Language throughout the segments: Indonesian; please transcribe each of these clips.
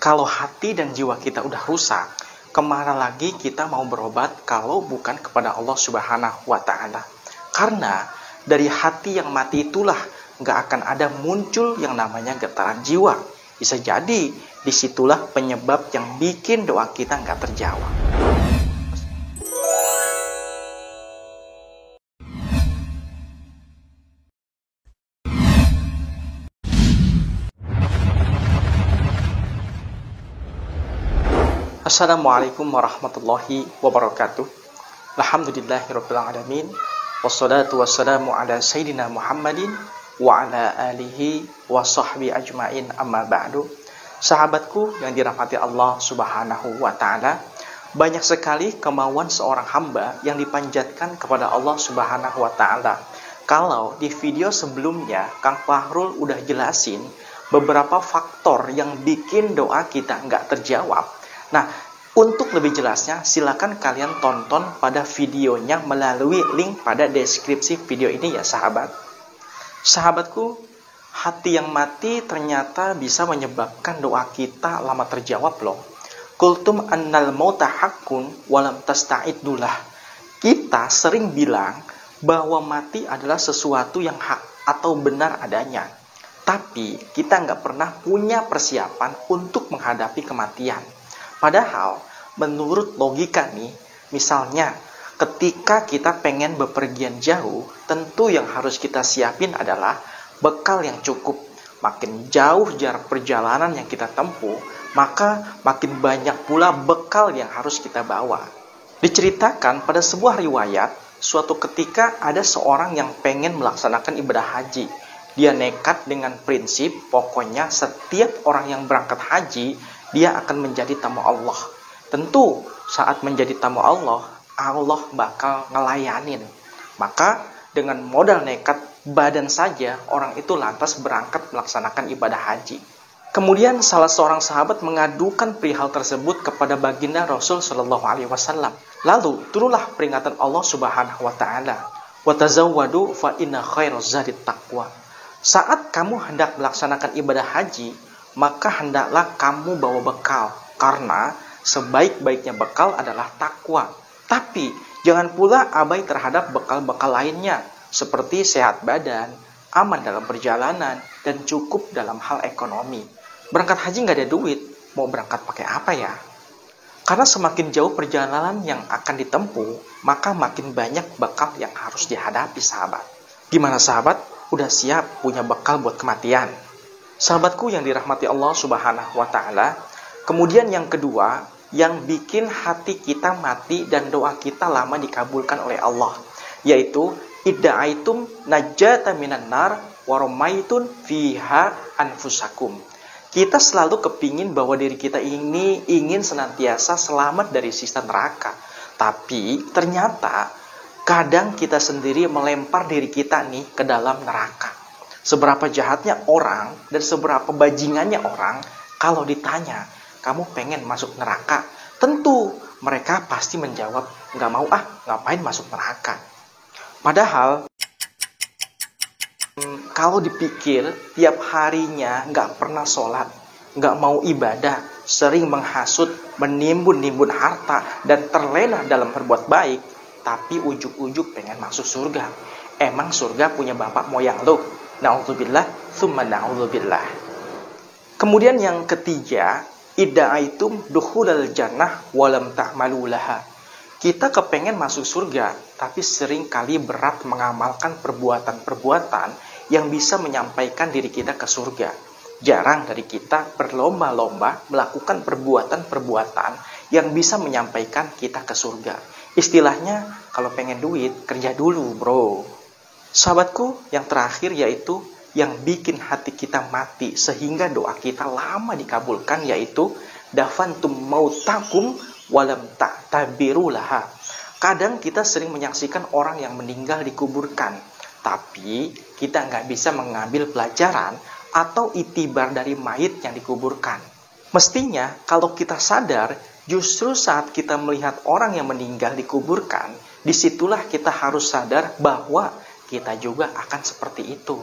Kalau hati dan jiwa kita udah rusak, kemana lagi kita mau berobat kalau bukan kepada Allah Subhanahu wa Ta'ala? Karena dari hati yang mati itulah nggak akan ada muncul yang namanya getaran jiwa. Bisa jadi disitulah penyebab yang bikin doa kita nggak terjawab. Assalamualaikum warahmatullahi wabarakatuh. Alhamdulillahirabbil alamin. Wassalatu wassalamu ala sayyidina Muhammadin wa ala alihi wa sahbihi ajmain, amma ba'du. Sahabatku yang dirahmati Allah Subhanahu wa Ta'ala, banyak sekali kemauan seorang hamba yang dipanjatkan kepada Allah Subhanahu wa Ta'ala. Kalau di video sebelumnya Kang Fahrul udah jelasin beberapa faktor yang bikin doa kita nggak terjawab. Nah, untuk lebih jelasnya, silakan kalian tonton pada videonya melalui link pada deskripsi video ini ya sahabat. Sahabatku, hati yang mati ternyata bisa menyebabkan doa kita lama terjawab loh. Kultum annal mauta haqqun walam tasta'iddulah. Kita sering bilang bahwa mati adalah sesuatu yang hak atau benar adanya. Tapi kita nggak pernah punya persiapan untuk menghadapi kematian. Padahal, menurut logika nih, misalnya ketika kita pengen bepergian jauh, tentu yang harus kita siapin adalah bekal yang cukup. Makin jauh jarak perjalanan yang kita tempuh, maka makin banyak pula bekal yang harus kita bawa. Diceritakan pada sebuah riwayat, suatu ketika ada seorang yang pengen melaksanakan ibadah haji. Dia nekat dengan prinsip, pokoknya setiap orang yang berangkat haji, dia akan menjadi tamu Allah. Tentu saat menjadi tamu Allah, Allah bakal ngelayanin. Maka dengan modal nekat badan saja, orang itu lantas berangkat melaksanakan ibadah haji. Kemudian salah seorang sahabat mengadukan perihal tersebut kepada baginda Rasul Shallallahu Alaihi Wasallam. Lalu turunlah peringatan Allah Subhanahu Wa Taala. Wa tazawwadu fa inna khairaz zadi taqwa. Saat kamu hendak melaksanakan ibadah haji, maka hendaklah kamu bawa bekal, karena sebaik-baiknya bekal adalah takwa. Tapi jangan pula abai terhadap bekal-bekal lainnya, seperti sehat badan, aman dalam perjalanan, dan cukup dalam hal ekonomi. Berangkat haji nggak ada duit, mau berangkat pakai apa ya? Karena semakin jauh perjalanan yang akan ditempuh, maka makin banyak bekal yang harus dihadapi sahabat. Gimana sahabat? Udah siap punya bekal buat kematian? Sahabatku yang dirahmati Allah Subhanahu wa Ta'ala, kemudian yang kedua, yang bikin hati kita mati dan doa kita lama dikabulkan oleh Allah, yaitu idda'aitum najata minan nar wa ramaitun fiha anfusakum. Kita selalu kepingin bahwa diri kita ini ingin senantiasa selamat dari siksa neraka. Tapi ternyata kadang kita sendiri melempar diri kita nih ke dalam neraka. Seberapa jahatnya orang dan seberapa bajingannya orang, kalau ditanya, kamu pengen masuk neraka? Tentu mereka pasti menjawab, nggak mau ngapain masuk neraka. Padahal, kalau dipikir, tiap harinya nggak pernah sholat, nggak mau ibadah, sering menghasut, menimbun-nimbun harta, dan terlena dalam berbuat baik, tapi ujuk-ujuk pengen masuk surga. Emang surga punya bapak moyang lo? Na'udzubillah, thumma na'udzubillah. Kemudian yang ketiga, idda'aitum dukhulal jannah walam ta'malu laha. Kita kepengen masuk surga, tapi sering kali berat mengamalkan perbuatan-perbuatan yang bisa menyampaikan diri kita ke surga. Jarang dari kita berlomba-lomba melakukan perbuatan-perbuatan yang bisa menyampaikan kita ke surga. Istilahnya, kalau pengen duit, kerja dulu bro. Sahabatku, yang terakhir yaitu yang bikin hati kita mati sehingga doa kita lama dikabulkan, yaitu dafantum mautakum walam ta'tabiru laha. Kadang kita sering menyaksikan orang yang meninggal dikuburkan, tapi kita nggak bisa mengambil pelajaran atau itibar dari mayit yang dikuburkan. Mestinya kalau kita sadar, justru saat kita melihat orang yang meninggal dikuburkan, disitulah kita harus sadar bahwa kita juga akan seperti itu.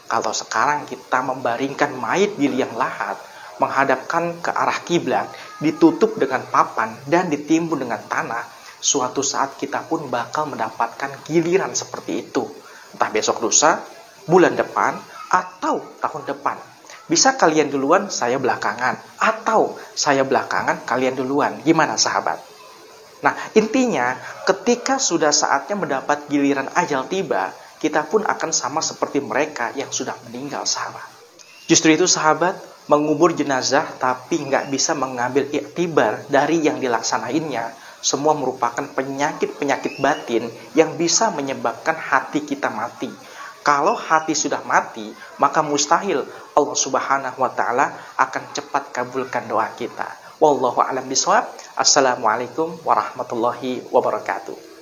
Kalau sekarang kita membaringkan mayit di liang lahat, menghadapkan ke arah kiblat, ditutup dengan papan dan ditimbun dengan tanah, suatu saat kita pun bakal mendapatkan giliran seperti itu. Entah besok lusa, bulan depan, atau tahun depan. Bisa kalian duluan, saya belakangan. Atau saya belakangan, kalian duluan. Gimana sahabat? Nah, intinya ketika sudah saatnya mendapat giliran ajal tiba, kita pun akan sama seperti mereka yang sudah meninggal sahabat. Justru itu sahabat, mengubur jenazah tapi nggak bisa mengambil iktibar dari yang dilaksanainnya, semua merupakan penyakit-penyakit batin yang bisa menyebabkan hati kita mati. Kalau hati sudah mati, maka mustahil Allah Subhanahu wa Ta'ala akan cepat kabulkan doa kita. Wallahu a'lam bishawab. Assalamualaikum warahmatullahi wabarakatuh.